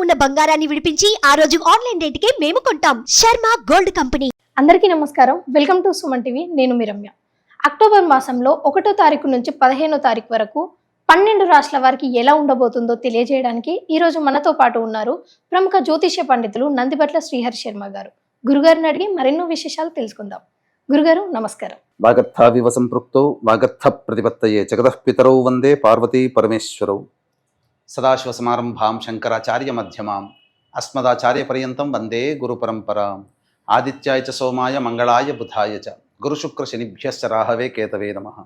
ఉన్న బంగారాన్ని విడిపించి ఆ రోజు ఆన్లైన్ రేటుకే మేము కొంటాం. Sharma gold company. అందరికీ నమస్కారం. Welcome to Suman TV. నేను మీ రమ్య. అక్టోబర్ మాసంలో 1వ తారీఖు నుంచి 15వ తారీఖు వరకు 12 రాష్ట్రాల వారికి ఎలా ఉండబోతుందో తెలియజేయడానికి ఈ రోజు మనతో పాటు ఉన్నారు ప్రముఖ జ్యోతిష్య పండితులు నందిబట్ల శ్రీహరి శర్మ గారు. గురుగారిని అడిగి మరెన్నో విశేషాలు తెలుసుకుందాం. గురుగారు నమస్కారం. వాగర్థావివ సంపృక్తో వాగర్థ ప్రతిపత్తయే జగతః పితరౌ వందే పార్వతీ పరమేశ్వరౌ. సదాశివ సమారంభాం శంకరాచార్య మధ్యమాం అస్మదాచార్య పర్యంతం వందే గురు పరంపరాం. ఆదిత్యాయ చ సోమాయ మంగళాయ బుధాయ చ గురు శుక్ర శనిభ్యశ్చ రాహవే కేతవే నమః.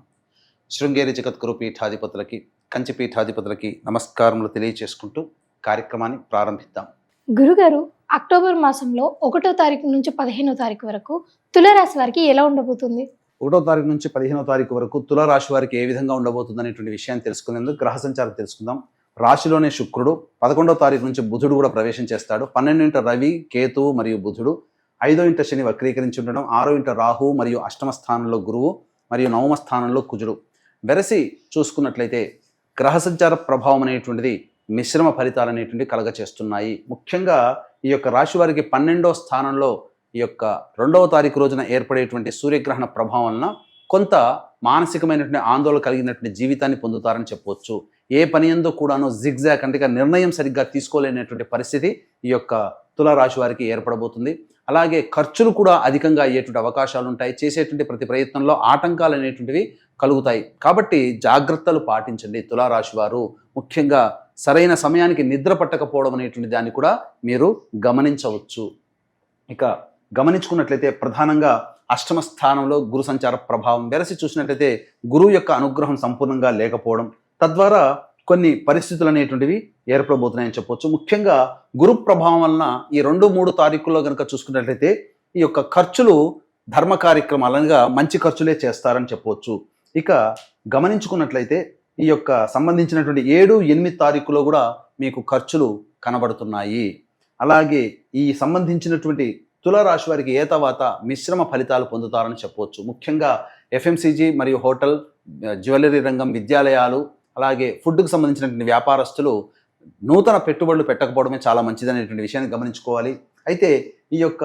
శృంగేరి జగద్గురు పీఠాధిపతులకి కంచి పీఠాధిపతులకి నమస్కారములు తెలియచేసుకుంటూ కార్యక్రమాన్ని ప్రారంభిద్దాం. గురుగారు, అక్టోబర్ మాసంలో 1వ తారీఖు నుంచి 15వ తారీఖు వరకు తులారాశి వారికి ఎలా ఉండబోతుంది? 1వ తారీఖు నుంచి 15వ తారీఖు వరకు తులారాశి వారికి ఏ విధంగా ఉండబోతుంది అనేటువంటి విషయాన్ని తెలుసుకునేందుకు గ్రహ సంచారం తెలుసుకుందాం. రాశిలోనే శుక్రుడు 11వ తారీఖు నుంచి బుధుడు కూడా ప్రవేశం చేస్తాడు. 12 ఇంట రవి, కేతువు మరియు బుధుడు, 5వ ఇంట శని వక్రీకరించి ఉండడం, 6వ ఇంట రాహు మరియు అష్టమ స్థానంలో గురువు మరియు నవమ స్థానంలో కుజుడు. వెరసి చూసుకున్నట్లయితే గ్రహ సంచార ప్రభావం అనేటువంటిది మిశ్రమ ఫలితాలు అనేటువంటి కలగచేస్తున్నాయి. ముఖ్యంగా ఈ యొక్క రాశి వారికి 12వ స్థానంలో ఈ యొక్క 2వ తారీఖు రోజున ఏర్పడేటువంటి సూర్యగ్రహణ ప్రభావం వలన కొంత మానసికమైనటువంటి ఆందోళన కలిగినటువంటి జీవితాన్ని పొందుతారని చెప్పవచ్చు. ఏ పని యందు కూడాను జిగ్జాగ్ అంటే నిర్ణయం సరిగ్గా తీసుకోలేనటువంటి పరిస్థితి ఈ యొక్క తులారాశి వారికి ఏర్పడబోతుంది. అలాగే ఖర్చులు కూడా అధికంగా అయ్యేటువంటి అవకాశాలు ఉంటాయి. చేసేటువంటి ప్రతి ప్రయత్నంలో ఆటంకాలు అనేటువంటివి కలుగుతాయి. కాబట్టి జాగ్రత్తలు పాటించండి తులారాశి వారు. ముఖ్యంగా సరైన సమయానికి నిద్ర పట్టకపోవడం అనేటువంటి దాన్ని కూడా మీరు గమనించవచ్చు. ఇక గమనించుకున్నట్లయితే ప్రధానంగా అష్టమ స్థానంలో గురు సంచార ప్రభావం వెరసి చూసినట్లయితే గురువు యొక్క అనుగ్రహం సంపూర్ణంగా లేకపోవడం, తద్వారా కొన్ని పరిస్థితులు అనేటువంటివి ఏర్పడబోతున్నాయని చెప్పవచ్చు. ముఖ్యంగా గురు ప్రభావం వలన ఈ 2-3 తారీఖుల్లో కనుక చూసుకున్నట్లయితే ఈ యొక్క ఖర్చులు ధర్మ కార్యక్రమాలుగా మంచి ఖర్చులే చేస్తారని చెప్పవచ్చు. ఇక గమనించుకున్నట్లయితే ఈ యొక్క సంబంధించినటువంటి 7-8 తారీఖులో కూడా మీకు ఖర్చులు కనబడుతున్నాయి. అలాగే ఈ సంబంధించినటువంటి తులారాశి వారికి ఏ తర్వాత మిశ్రమ ఫలితాలు పొందుతారని చెప్పవచ్చు. ముఖ్యంగా ఎఫ్ఎంసీజీ మరియు హోటల్, జ్యువెలరీ రంగం, విద్యాలయాలు, అలాగే ఫుడ్కు సంబంధించినటువంటి వ్యాపారస్తులు నూతన పెట్టుబడులు పెట్టకపోవడమే చాలా మంచిదనేటువంటి విషయాన్ని గమనించుకోవాలి. అయితే ఈ యొక్క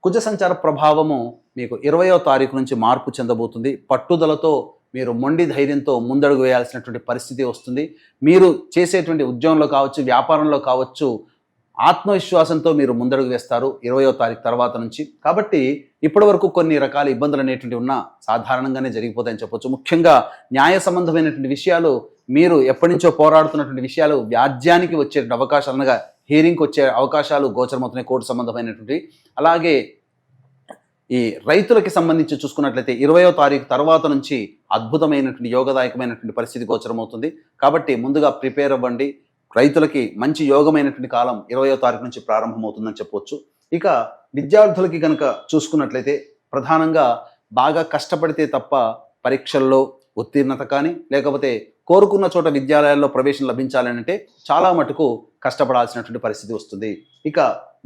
కుజ సంచార ప్రభావము మీకు 20వ తారీఖు నుంచి మార్పు చెందబోతుంది. పట్టుదలతో మీరు మొండి ధైర్యంతో ముందడుగు వేయాల్సినటువంటి పరిస్థితి వస్తుంది. మీరు చేసేటువంటి ఉద్యోగంలో కావచ్చు, వ్యాపారంలో కావచ్చు, ఆత్మవిశ్వాసంతో మీరు ముందడుగు వేస్తారు 20వ తారీఖు తర్వాత నుంచి. కాబట్టి ఇప్పటి వరకు కొన్ని రకాల ఇబ్బందులు అనేటువంటి ఉన్నా సాధారణంగానే జరిగిపోతాయని చెప్పొచ్చు. ముఖ్యంగా న్యాయ సంబంధమైనటువంటి విషయాలు, మీరు ఎప్పటి నుంచో పోరాడుతున్నటువంటి విషయాలు వ్యాజ్యానికి వచ్చే అవకాశాలు, అనగా హీరింగ్కి వచ్చే అవకాశాలు గోచరమవుతున్నాయి, కోర్టు సంబంధమైనటువంటి. అలాగే ఈ రైతులకి సంబంధించి చూసుకున్నట్లయితే 20వ తారీఖు తర్వాత నుంచి అద్భుతమైనటువంటి యోగదాయకమైనటువంటి పరిస్థితి గోచరమవుతుంది. కాబట్టి ముందుగా ప్రిపేర్ అవ్వండి. రైతులకి మంచి యోగమైనటువంటి కాలం 20వ తారీఖు నుంచి ప్రారంభమవుతుందని చెప్పవచ్చు. ఇక విద్యార్థులకి కనుక చూసుకున్నట్లయితే ప్రధానంగా బాగా కష్టపడితే తప్ప పరీక్షల్లో ఉత్తీర్ణత కానీ, లేకపోతే కోరుకున్న చోట విద్యాలయాల్లో ప్రవేశం లభించాలని అంటే చాలా మటుకు కష్టపడాల్సినటువంటి పరిస్థితి వస్తుంది. ఇక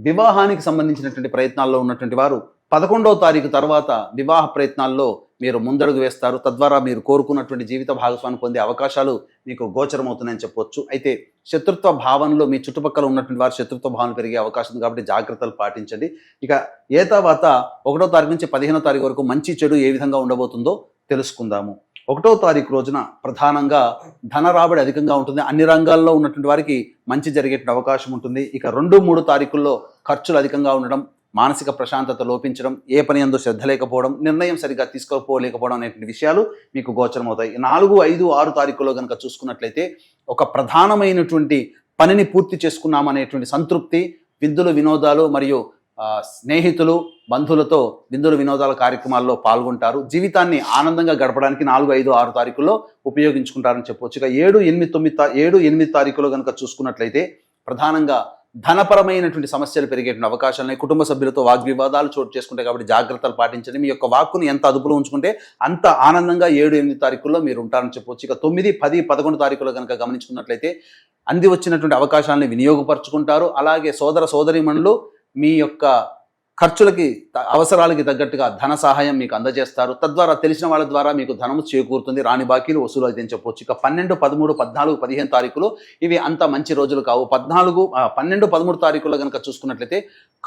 వివాహానికి సంబంధించినటువంటి ప్రయత్నాల్లో ఉన్నటువంటి వారు 11వ తారీఖు తర్వాత వివాహ ప్రయత్నాల్లో మీరు ముందడుగు వేస్తారు. తద్వారా మీరు కోరుకున్నటువంటి జీవిత భాగస్వామిని పొందే అవకాశాలు మీకు గోచరమవుతున్నాయని చెప్పవచ్చు. అయితే శత్రుత్వ భావనలో మీ చుట్టుపక్కల ఉన్నటువంటి వారు శత్రుత్వ భావన పెరిగే అవకాశం ఉంది. కాబట్టి జాగ్రత్తలు పాటించండి. ఇక ఏ తర్వాత 1వ తారీఖు నుంచి 15వ తారీఖు వరకు మంచి చెడు ఏ విధంగా ఉండబోతుందో తెలుసుకుందాము. 1వ తారీఖు రోజున ప్రధానంగా ధన రాబడి అధికంగా ఉంటుంది. అన్ని రంగాల్లో ఉన్నటువంటి వారికి మంచి జరిగేటువంటి అవకాశం ఉంటుంది. ఇక 2-3 తారీఖుల్లో ఖర్చులు అధికంగా ఉండడం, మానసిక ప్రశాంతత లోపించడం, ఏ పని యందు శ్రద్ధ లేకపోవడం, నిర్ణయం సరిగ్గా తీసుకోలేకపోవడం అనేటువంటి విషయాలు మీకు గోచరమవుతాయి. 4, 5, 6 తారీఖుల్లో కనుక చూసుకున్నట్లయితే ఒక ప్రధానమైనటువంటి పనిని పూర్తి చేసుకున్నామనేటువంటి సంతృప్తి, విందులు వినోదాలు మరియు స్నేహితులు బంధువులతో విందులు వినోదాల కార్యక్రమాల్లో పాల్గొంటారు. జీవితాన్ని ఆనందంగా గడపడానికి 4, 5, 6 తారీఖుల్లో ఉపయోగించుకుంటారని చెప్పవచ్చు. ఇక 7, 8 తారీఖులో కనుక చూసుకున్నట్లయితే ప్రధానంగా ధనపరమైనటువంటి సమస్యలు పెరిగేటువంటి అవకాశాలని, కుటుంబ సభ్యులతో వాగ్వివాదాలు చోటు చేసుకుంటాయి. కాబట్టి జాగ్రత్తలు పాటించండి. మీ యొక్క వాక్కుని ఎంత అదుపులో ఉంచుకుంటే అంత ఆనందంగా 7, 8 తారీఖుల్లో మీరు ఉంటారని చెప్పవచ్చు. ఇక 9, 10, 11 తారీఖులో కనుక గమనించుకున్నట్లయితే అంది వచ్చినటువంటి అవకాశాలను వినియోగపరుచుకుంటారు. అలాగే సోదర సోదరీమణులు మీ యొక్క ఖర్చులకి అవసరాలకి తగ్గట్టుగా ధన సహాయం మీకు అందజేస్తారు. తద్వారా తెలిసిన వాళ్ళ ద్వారా మీకు ధనము చేకూరుతుంది, రాని బాకీలు వసూలు అయితే చెప్పొచ్చు. ఇక 12, 13, 14, 15 తారీఖులు ఇవి అంత మంచి రోజులు కావు. 12, 13 తారీఖుల్లో కనుక చూసుకున్నట్లయితే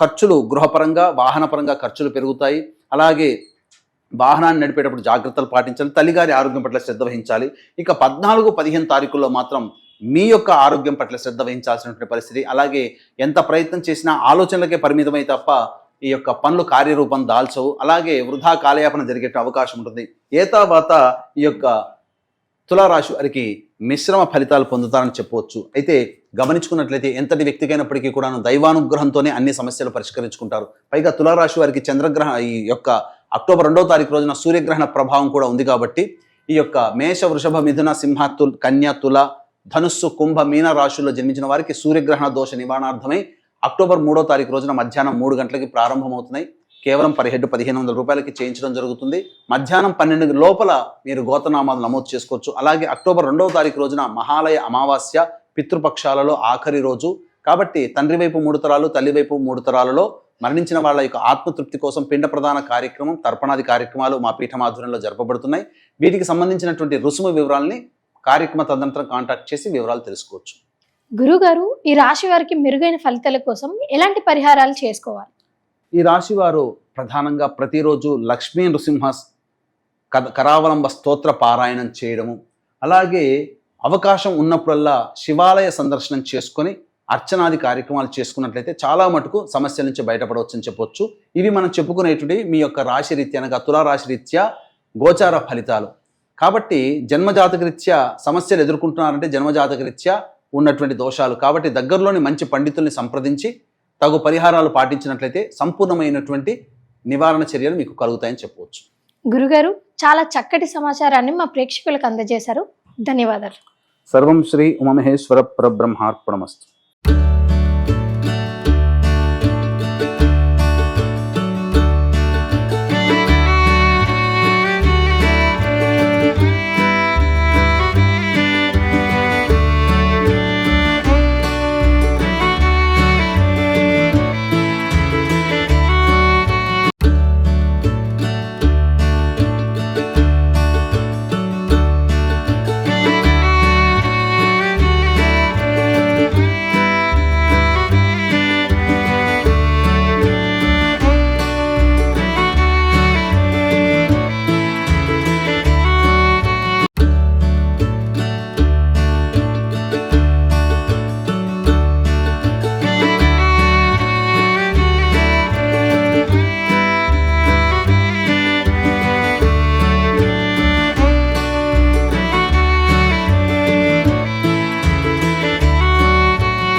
ఖర్చులు గృహపరంగా వాహనపరంగా ఖర్చులు పెరుగుతాయి. అలాగే వాహనాన్ని నడిపేటప్పుడు జాగ్రత్తలు పాటించాలి, తల్లిగారి ఆరోగ్యం పట్ల శ్రద్ధ వహించాలి. ఇక 14, 15 తారీఖుల్లో మాత్రం మీ యొక్క ఆరోగ్యం పట్ల శ్రద్ధ వహించాల్సినటువంటి పరిస్థితి. అలాగే ఎంత ప్రయత్నం చేసినా ఆలోచనలకే పరిమితమై తప్ప ఈ యొక్క పనులు కార్యరూపం దాల్చవు. అలాగే వృధా కాలయాపన జరిగే అవకాశం ఉంటుంది. ఏతావాత ఈ యొక్క తులారాశి వారికి మిశ్రమ ఫలితాలు పొందుతారని చెప్పవచ్చు. అయితే గమనించుకున్నట్లయితే ఎంతటి వ్యక్తికైనప్పటికీ కూడా దైవానుగ్రహంతోనే అన్ని సమస్యలు పరిష్కరించుకుంటారు. పైగా తులారాశి వారికి ఈ యొక్క అక్టోబర్ 2వ తారీఖు రోజున సూర్యగ్రహణ ప్రభావం కూడా ఉంది కాబట్టి ఈ యొక్క మేష, వృషభ, మిథున, సింహ, కన్య, తుల, ధనుస్సు, కుంభ, మీన రాశుల్లో జన్మించిన వారికి సూర్యగ్రహణ దోష నివారణార్థమై అక్టోబర్ 3వ తారీఖు రోజున మధ్యాహ్నం 3 గంటలకి ప్రారంభమవుతున్నాయి. కేవలం పర్ హెడ్ 1500 రూపాయలకి చేయించడం జరుగుతుంది. మధ్యాహ్నం 12 లోపల మీరు గోతనామాలు నమోదు చేసుకోవచ్చు. అలాగే అక్టోబర్ 2వ తారీఖు రోజున మహాలయ అమావాస్య, పితృపక్షాలలో ఆఖరి రోజు కాబట్టి తండ్రి వైపు 3 తరాలు, తల్లి వైపు 3 తరాలలో మరణించిన వాళ్ళ యొక్క ఆత్మతృప్తి కోసం పిండ ప్రదాన కార్యక్రమం, తర్పణాది కార్యక్రమాలు మా పీఠమాధ్వర్యంలో జరపబడుతున్నాయి. వీటికి సంబంధించినటువంటి రుసుము వివరాలని కార్యక్రమ తదనంతరం కాంటాక్ట్ చేసి వివరాలు తెలుసుకోవచ్చు. గురుగారు, ఈ రాశి వారికి మెరుగైన ఫలితాల కోసం ఎలాంటి పరిహారాలు చేసుకోవాలి? ఈ రాశి వారు ప్రధానంగా ప్రతిరోజు లక్ష్మీ నృసింహ కరావలంబ స్తోత్ర పారాయణం చేయడము, అలాగే అవకాశం ఉన్నప్పుడల్లా శివాలయ సందర్శనం చేసుకొని అర్చనాది కార్యక్రమాలు చేసుకున్నట్లయితే చాలా మటుకు సమస్యల నుంచి బయటపడవచ్చు అని చెప్పొచ్చు. ఇవి మనం చెప్పుకునేటువంటి మీ యొక్క రాశి రీత్యా అనగా తులారాశి రీత్యా గోచార ఫలితాలు. కాబట్టి జన్మజాతక రీత్యా సమస్యలు ఎదుర్కొంటున్నారంటే జన్మజాతక రీత్యా ఉన్నటువంటి దోషాలు. కాబట్టి దగ్గరలోని మంచి పండితుల్ని సంప్రదించి తగు పరిహారాలు పాటించినట్లయితే సంపూర్ణమైనటువంటి నివారణ చర్యలు మీకు కలుగుతాయని చెప్పవచ్చు. గురుగారు, చాలా చక్కటి సమాచారాన్ని మా ప్రేక్షకులకు అందజేశారు. ధన్యవాదాలు. సర్వం శ్రీ ఉమామహేశ్వర పరబ్రహ్మార్పణమస్తు.